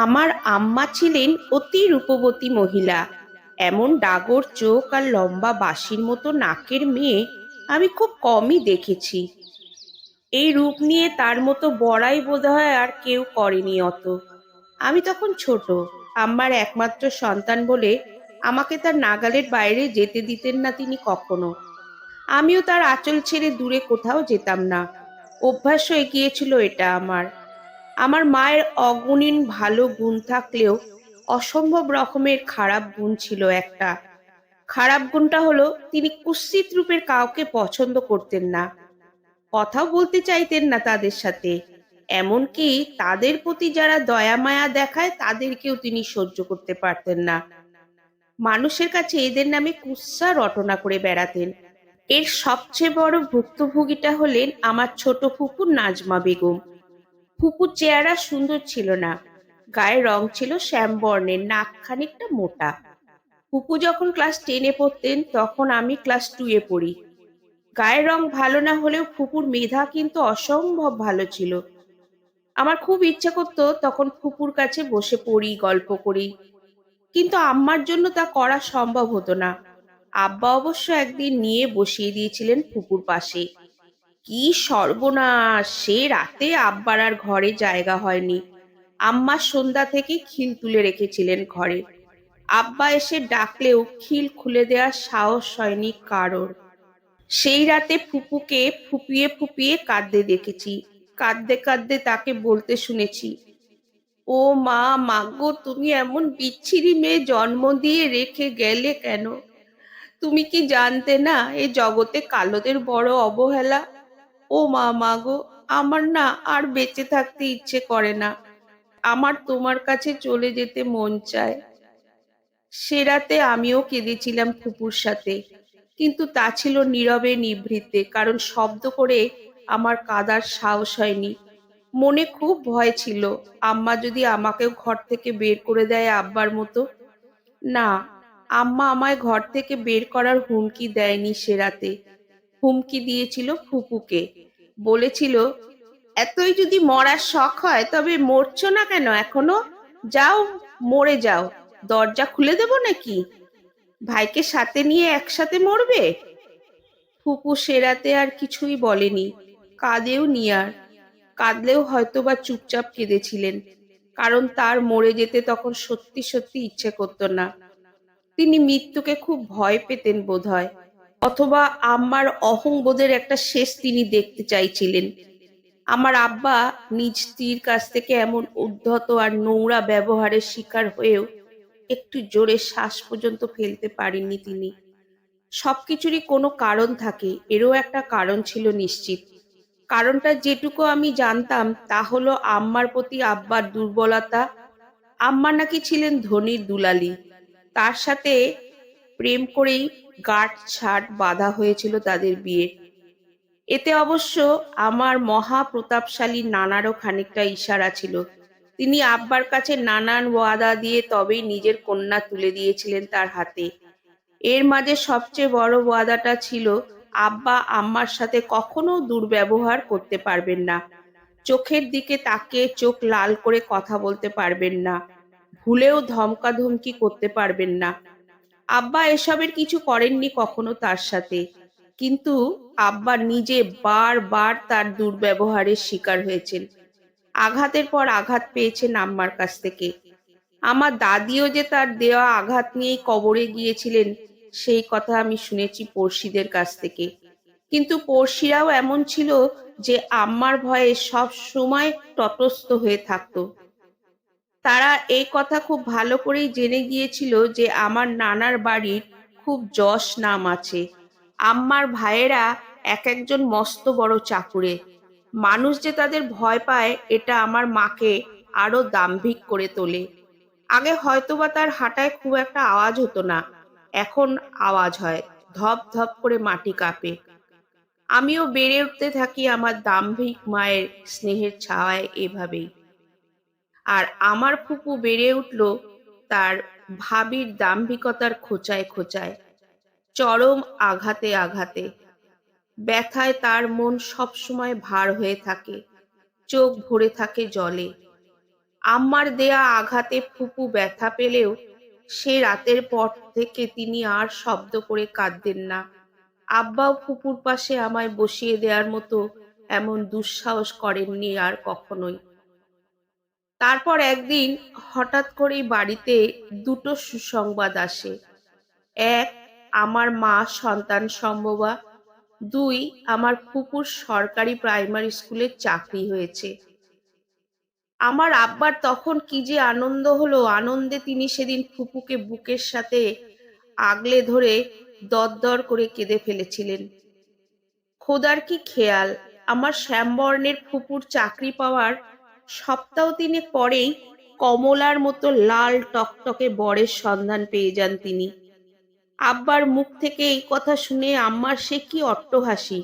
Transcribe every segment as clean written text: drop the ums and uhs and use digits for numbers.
আমার আম্মা ছিলেন অতি রূপবতী মহিলা। এমন ডাগর চোখ আর লম্বা বাঁশির মতো নাকের মেয়ে আমি খুব কমই দেখেছি। এই রূপ নিয়ে তার মতো বড়াই বোধহয় আর কেউ করেনি অত। আমি তখন ছোট, আম্মার একমাত্র সন্তান বলে আমাকে তার নাগালের বাইরে যেতে দিতেন না তিনি কখনো। আমিও তার আঁচল ছেড়ে দূরে কোথাও যেতাম না। অভ্যাস হয়ে গিয়েছিল এটা আমার। আমার মায়ের অগুণিন ভালো গুণ থাকলেও অসম্ভব রকমের খারাপ গুণ ছিল একটা। খারাপ গুণটা হলো তিনি কুৎসিত রূপের কাউকে পছন্দ করতেন না, কথাও বলতে চাইতেন না তাদের সাথে। এমনকি তাদের প্রতি যারা দয়া মায়া দেখায় তাদেরকেও তিনি সহ্য করতে পারতেন না। মানুষের কাছে এদের নামে কুৎসা রটনা করে বেড়াতেন। এর সবচেয়ে বড় ভুক্তভোগীটা হলেন আমার ছোট ফুপু নাজমা বেগম। ফুপুর চেহারা সুন্দর ছিল না, গায়ের রং ছিল শ্যাম বর্ণের, নাক খানিকটা মোটা। ফুপু যখন ক্লাস 10-এ পড়তেন তখন আমি ক্লাস 2-এ পড়ি। গায়ের রং ভালো না হলেও ফুপুর মেধা কিন্তু অসম্ভব ভালো ছিল। আমার খুব ইচ্ছা করতো তখন ফুপুর কাছে বসে পড়ি, গল্প করি, কিন্তু আম্মার জন্য তা করা সম্ভব হতো না। আব্বা অবশ্য একদিন নিয়ে বসিয়ে দিয়েছিলেন ফুপুর পাশে। কি সর্বনাশ! সে রাতে আব্বার আর ঘরে জায়গা হয়নি। আম্মা সন্ধ্যা থেকে খিল তুলে রেখেছিলেন ঘরে। আব্বা এসে ডাকলেও খিল খুলে দেওয়ার সাহস হয়নি কারোর। সেই রাতে ফুপুকে ফুপিয়ে ফুপিয়ে কাঁদতে দেখেছি, কাঁদতে কাঁদতে তাকে বলতে শুনেছি, ও মা, মাগো, তুমি এমন বিচ্ছিরি মেয়ে জন্ম দিয়ে রেখে গেলে কেন? তুমি কি জানতে না এ জগতে কালোদের বড় অবহেলা? ও মা, মাগো, আমার না আর বেঁচে থাকতে ইচ্ছে করে না। আমার তোমার কাছে চলে যেতে মন চায়। সে রাতে আমিও কেঁদেছিলাম ফুপুর সাথে, কিন্তু তা ছিল নীরবে নিভৃতে, কারণ শব্দ করে আমার কাঁদার সাহস হয়নি। মনে খুব ভয় ছিল, আম্মা যদি আমাকেও ঘর থেকে বের করে দেয় আব্বার মতো। না, আম্মা আমায় ঘর থেকে বের করার হুমকি দেয়নি সে রাতে। হুমকি দিয়েছিল ফুপুকে। বলেছিল, এতই যদি মরার শখ হয় তবে মরছো না কেন এখনো? যাও, মরে যাও। দরজা খুলে দেবো নাকি? ভাইকে সাথে নিয়ে একসাথে মরবে। ফুপু সে রাতে আর কিছুই বলেনি, কাঁদেও নি আর। কাঁদলেও হয়তো বা চুপচাপ কেঁদেছিলেন, কারণ তার মরে যেতে তখন সত্যি সত্যি ইচ্ছে করতো না। তিনি মৃত্যুকে খুব ভয় পেতেন বোধহয়, অথবা আম্মার অহংবোধের একটা শেষ তিনি দেখতে চাইছিলেন। আমার আব্বা নিজ স্ত্রীর কাছ থেকে এমন উদ্ধত আর নোংরা ব্যবহারের শিকার হয়েও একটু জোরে শ্বাস পর্যন্ত ফেলতে পারেননি তিনি। সবকিছুরই কোনো কারণ থাকে, এরও একটা কারণ ছিল নিশ্চিত। কারণটা যেটুকু আমি জানতাম তা হলো আম্মার প্রতি আব্বার দুর্বলতা। আম্মা নাকি ছিলেন ধনির দুলালি। তার সাথে প্রেম করেই গাঁট ছাট বাঁধা হয়েছিল তাদের বিয়ে। এতে অবশ্য আমার মহা প্রতাপশালী নানারও খানিকটা ইশারা ছিল। তিনি আব্বার কাছে নানান ওয়াদা দিয়ে তবেই নিজের কন্যা তুলে দিয়েছিলেন তার হাতে। এর মাঝে সবচেয়ে বড় ওয়াদাটা ছিল, আব্বা আম্মার সাথে কখনো দুর্ব্যবহার করতে পারবেন না, চোখের দিকে তাকিয়ে চোখ লাল করে কথা বলতে পারবেন না, ভুলেও ধমকাধমকি করতে পারবেন না। আব্বা এসবের কিছু করেননি কখনো তার সাথে, কিন্তু আব্বা নিজে বারবার তার দুর্ব্যবহারের শিকার হয়েছেন। আঘাতের পর আঘাত পেয়েছেন আম্মার কাছ থেকে। আমার দাদিও যে তার দেওয়া আঘাত নিয়েই কবরে গিয়েছিলেন, সেই কথা আমি শুনেছি পড়শিদের কাছ থেকে। কিন্তু পড়শিরাও এমন ছিল যে আম্মার ভয়ে সব সময় তটস্থ হয়ে থাকতো। তারা এই কথা খুব ভালো করেই জেনে গিয়েছিল যে আমার নানার বাড়ির খুব যশ নাম আছে। আম্মার ভাইয়েরা এক একজন মস্ত বড় চাকুরে। মানুষ যে তাদের ভয় পায় এটা আমার মাকে আরো দাম্ভিক করে তোলে। আগে হয়তোবা তার হাঁটায় খুব একটা আওয়াজ হতো না, এখন আওয়াজ হয়, ধপ ধপ করে মাটি কাঁপে। আমিও বেড়ে উঠতে থাকি আমার দাম্ভিক মায়ের স্নেহের ছায়ায় এভাবেই। আর আমার ফুপু বেড়ে উঠল তার ভাবির দাম্ভিকতার খোঁচায় খোঁচায়, চরম আঘাতে আঘাতে। ব্যথায় তার মন সবসময় ভার হয়ে থাকে, চোখ ভরে থাকে জলে। আম্মার দেয়া আঘাতে ফুপু ব্যথা পেলেও সে রাতের পর থেকে তিনি আর শব্দ করে কাঁদতেন না। আব্বাও ফুপুর পাশে আমায় বসিয়ে দেওয়ার মতো এমন দুঃসাহস করেননি আর কখনোই। তারপর একদিন হঠাৎ করেই বাড়িতে দুটো সুসংবাদ আসে। এক, আমার মা সন্তান সম্ভবা। দুই, আমার ফুপুর সরকারি প্রাইমারি স্কুলে চাকরি হয়েছে। আমার আব্বার তখন কি যে আনন্দ হলো, আনন্দে তিনি সেদিন ফুপুকে বুকের সাথে আগলে ধরে দরদর করে কেঁদে ফেলেছিলেন। খোদার কি খেয়াল, আমার শ্যামবর্ণের ফুপুর চাকরি পাওয়ার সপ্তাহ তিনেক পরেই কমলার মতো লাল টকটকে বরের সন্ধান পেয়ে যান তিনি। আব্বার মুখ থেকে এই কথা শুনে আম্মার সে কি অট্টহাসি।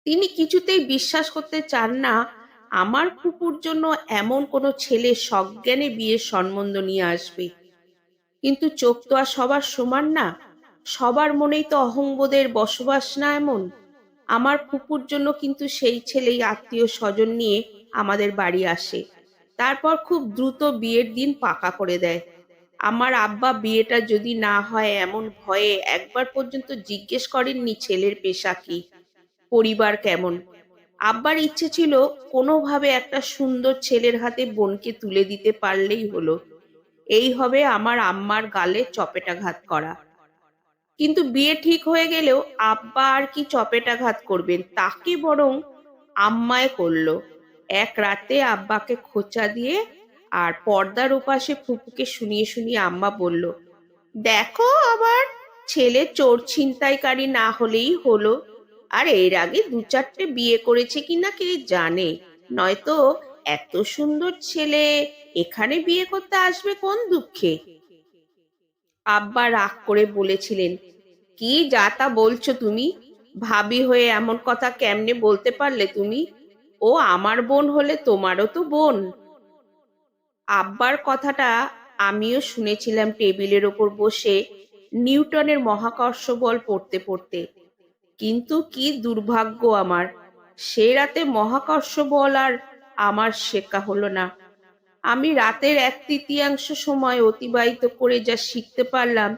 তিনি কিছুতেই বিশ্বাস করতে চান না আমার ফুপুর জন্য এমন কোনো ছেলে সজ্ঞানে বিয়ের সম্বন্ধ নিয়ে আসবে। কিন্তু চোখ তো আর সবার সমান না, সবার মনেই তো অহংবোধের বসবাস না এমন। আমার ফুপুর জন্য কিন্তু সেই ছেলেই আত্মীয় স্বজন নিয়ে আমাদের বাড়ি আসে, তারপর খুব দ্রুত বিয়ের দিন পাকা করে দেয়। আমার আব্বা বিয়েটা যদি না হয় এমন ভয়ে একবার পর্যন্ত জিজ্ঞেস করেননি ছেলের পেশা কি, পরিবার কেমন। আব্বার ইচ্ছে ছিল কোনোভাবে একটা সুন্দর ছেলের হাতে বোনকে তুলে দিতে পারলেই হলো, এই হবে আমার আম্মার গালে চপেটাঘাত করা। কিন্তু বিয়ে ঠিক হয়ে গেলেও আব্বা আর কি চপেটাঘাত করবেন, তাকে বরং আম্মায় করলো। এক রাতে আব্বাকে খোঁচা দিয়ে আর পর্দার ওপাশে ফুপুকে শুনিয়ে শুনিয়ে আম্মা বলল, দেখো আবার ছেলে চোর ছিনতাইকারী না হলেই হলো। আর এর আগে দু চারটে বিয়ে করেছে কিনা কে জানে, নয়তো এত সুন্দর ছেলে এখানে বিয়ে করতে আসবে কোন দুঃখে। আব্বা রাগ করে বলেছিলেন, কি যা তা বলছো তুমি, ভাবি হয়ে এমন কথা কেমনে বলতে পারলে তুমি, ও আমার বোন হলে তোমারও তো বোন। আব্বার কথাটা আমিও শুনেছিলাম টেবিলের ওপর বসে নিউটনের মহাকর্ষ বল পড়তে পড়তে। কিন্তু কি দুর্ভাগ্য আমার, সে রাতে মহাকর্ষ বল আর আমার শেখা হলো না। আমি রাতের এক তৃতীয়াংশ সময় অতিবাহিত করে যা শিখতে পারলাম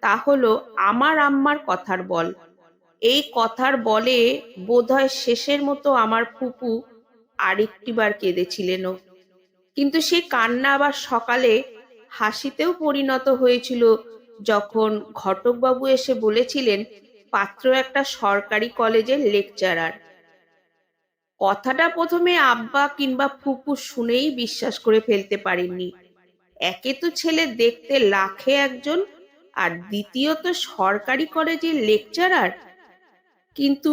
তা হলো আমার আম্মার কথার বল। এই কথার বলে বোধহয় শেষের মতো আমার ফুপু আরেকটিবার কেঁদেছিলেনও। কিন্তু সে কান্না আবার সকালে হাসিতেও পরিণত হয়েছিল যখন ঘটকবাবু এসে বলেছিলেন পাত্র একটা সরকারি কলেজের লেকচারার। কথাটা প্রথমে আব্বা কিংবা ফুপু শুনেই বিশ্বাস করে ফেলতে পারেননি। একে তো ছেলে দেখতে লাখে একজন, আর দ্বিতীয়ত সরকারি কলেজের লেকচারার। কিন্তু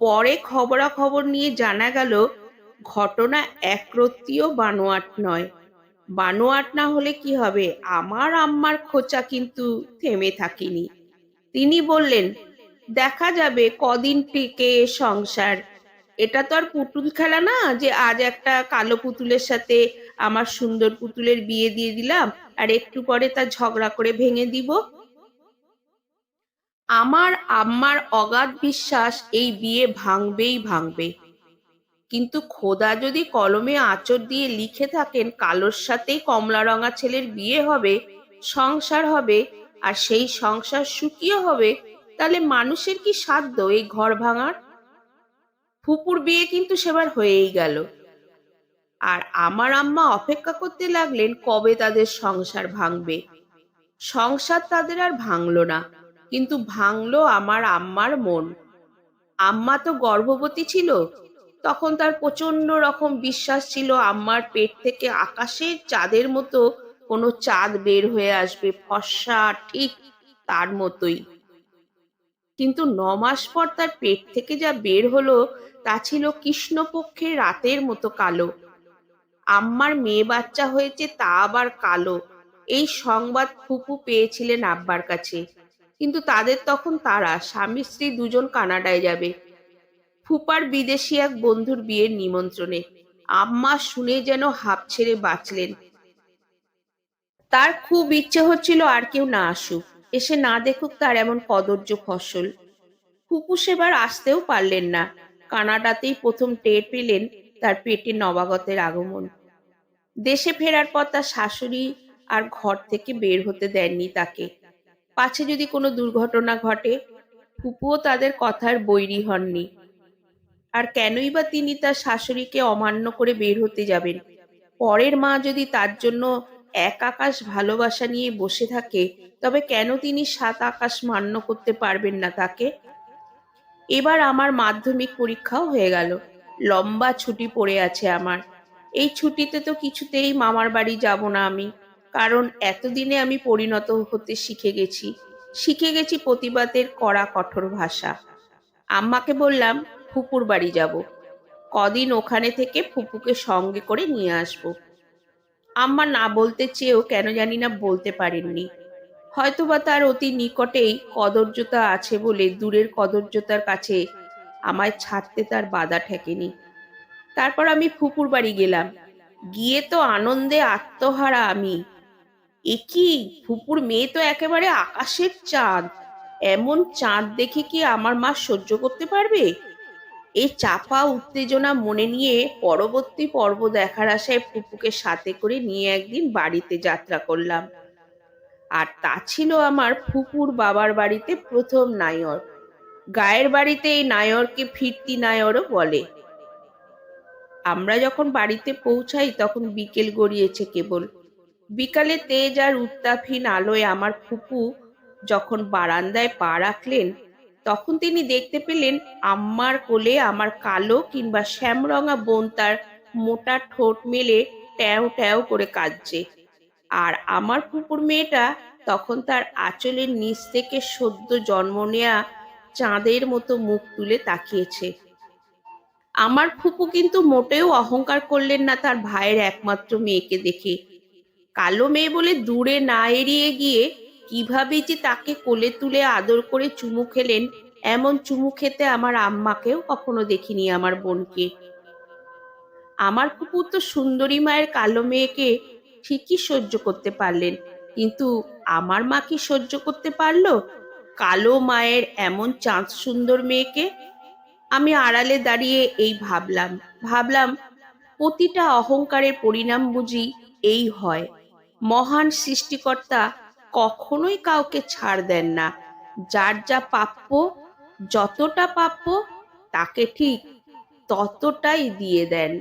পরে খবরাখবর নিয়ে জানা গেল ঘটনা একরত্তিও বানোয়াট নয়। বানোয়াট না হলে কি হবে, আমার আম্মার খোঁচা কিন্তু থেমে থাকেনি। তিনি বললেন, দেখা যাবে কদিন টিকে এ সংসার। এটা তো আর পুতুল খেলা না যে আজ একটা কালো পুতুলের সাথে আমার সুন্দর পুতুলের বিয়ে দিয়ে দিলাম আর একটু পরে তা ঝগড়া করে ভেঙে দিব। আমার আম্মার অগাধ বিশ্বাস এই বিয়ে ভাঙবেই ভাঙবে। কিন্তু খোদা যদি কলমে আঁচড় দিয়ে লিখে থাকেন কালোর সাথেই কমলা রঙা ছেলের বিয়ে হবে, সংসার হবে, আর সেই সংসার সুখীও হবে, তাহলে মানুষের কি সাধ্য এই ঘর ভাঙার। ফুপুর বিয়ে কিন্তু সেবার হয়েই গেল, আর আমার আম্মা অপেক্ষা করতে লাগলেন কবে তাদের সংসার ভাঙবে। সংসার তাদের আর ভাঙলো না, কিন্তু ভাঙলো আমার আম্মার মন। আম্মা তো গর্ভবতী ছিল, তখন তার প্রচন্ড রকম বিশ্বাস ছিল আম্মার পেট থেকে আকাশের চাঁদের মতো কোনো চাঁদ বের হয়ে আসবে, ফর্সা ঠিক তার মতোই। কিন্তু ৯ মাস পর তার পেট থেকে যা বের হলো তা ছিল কৃষ্ণপক্ষের রাতের মতো কালো। আম্মার মেয়ে বাচ্চা হয়েছে তা আবার কালো, এই সংবাদ ফুপু পেয়েছিলেন আব্বার কাছে। কিন্তু তাদের তখন তারা স্বামী স্ত্রী দুজন কানাডায় যাবে, ফুপার বিদেশি এক বন্ধুর বিয়ের নিমন্ত্রণে। আম্মা শুনে যেন হাঁপ ছেড়ে বাঁচলেন। তার খুব ইচ্ছে হচ্ছিল আর কেউ না আসুক, এসে না দেখুক তার এমন কদর্য ফসল। ফুপু সেবার আসতেও পারলেন না, কানাডাতেই প্রথম টের পেলেন তার পেটে নবাগতের আগমন। দেশে ফেরার পর তার শাশুড়ি আর ঘর থেকে বের হতে দেননি তাকে, পাছে যদি কোনো দুর্ঘটনা ঘটে। ফুপুও তাদের কথার বৈরী হননি। আর কেনই বা তিনি তার শাশুড়িকে অমান্য করে বের হতে যাবেন? পরের মা যদি তার জন্য এক আকাশ ভালোবাসা নিয়ে বসে থাকে, তবে কেন তিনি সাত আকাশ মান্য করতে পারবেন না তাকে? এবার আমার মাধ্যমিক পরীক্ষাও হয়ে গেল। লম্বা ছুটি পড়ে আছে আমার। এই ছুটিতে তো কিছুতেই মামার বাড়ি যাব না আমি। কারণ এতদিনে আমি পরিণত হতে শিখে গেছি প্রতিবাদের কড়া কঠোর ভাষা। আম্মাকে বললাম ফুপুর বাড়ি যাব, কদিন ওখানে থেকে ফুপুকে সঙ্গে করে নিয়ে আসবো। আম্মা না বলতে চেয়েও কেন জানি না বলতে পারেননি। হয়তোবা তার অতি নিকটেই কদর্যতা আছে বলে দূরের কদর্যতার কাছে আমায় ছাড়তে তার বাধা ঠেকেনি। তারপর আমি ফুপুর বাড়ি গেলাম। গিয়ে তো আনন্দে আত্মহারা আমি। এ কি, ফুপুর মেয়ে তো একেবারে আকাশের চাঁদ। এমন চাঁদ দেখে কি আমার মা সহ্য করতে পারবে? এই চাপা উত্তেজনা মনে নিয়ে পরবর্তী পর্ব দেখার আশায় ফুপুকে সাথে করে নিয়ে একদিন বাড়িতে যাত্রা করলাম। আর তা ছিল আমার ফুপুর বাবার বাড়িতে প্রথম নায়র। গায়ের বাড়িতে এই নায়রকে ফিরতি নায়রও বলে। আমরা যখন বাড়িতে পৌঁছাই তখন বিকেল গড়িয়েছে কেবল। বিকালে তেজ আর উত্তাপহীন আলোয় আমার ফুপু যখন বারান্দায় পা রাখলেন, তখন তিনি দেখতে পেলেন আম্মার কোলে আমার কালো কিংবা শ্যামরঙা বোন তার মোটা ঠোঁট মেলে ট্যাও ট্যাও করে কাঁদছে। আর আমার ফুপুর মেয়েটা তখন তার আঁচলের নিচ থেকে সদ্য জন্ম নেয়া চাঁদের মতো মুখ তুলে তাকিয়েছে। আমার ফুপু কিন্তু মোটেও অহংকার করলেন না তার ভাইয়ের একমাত্র মেয়েকে দেখে। কালো মেয়ে বলে দূরে না এড়িয়ে গিয়ে কিভাবে যে তাকে কোলে তুলে আদর করে চুমু খেলেন, এমন চুমু খেতে আমার আম্মাকেও কখনো দেখিনি আমার বোনকে। আমার ফুপু তো সুন্দরী মায়ের কালো মেয়েকে ঠিকই সহ্য করতে পারলেন, কিন্তু আমার মা কি সহ্য করতে পারলো কালো মায়ের এমন চাঁদ সুন্দর মেয়েকে? আমি আড়ালে দাঁড়িয়ে এই ভাবলাম ভাবলাম প্রতিটা অহংকারের পরিণাম বুঝি এই হয়। মহান সৃষ্টিকর্তা কখনোই কাউকে ছাড় দেন না। যার যা প্রাপ্য, যতটা প্রাপ্য, তাকে ঠিক ততটাই দিয়ে দেন।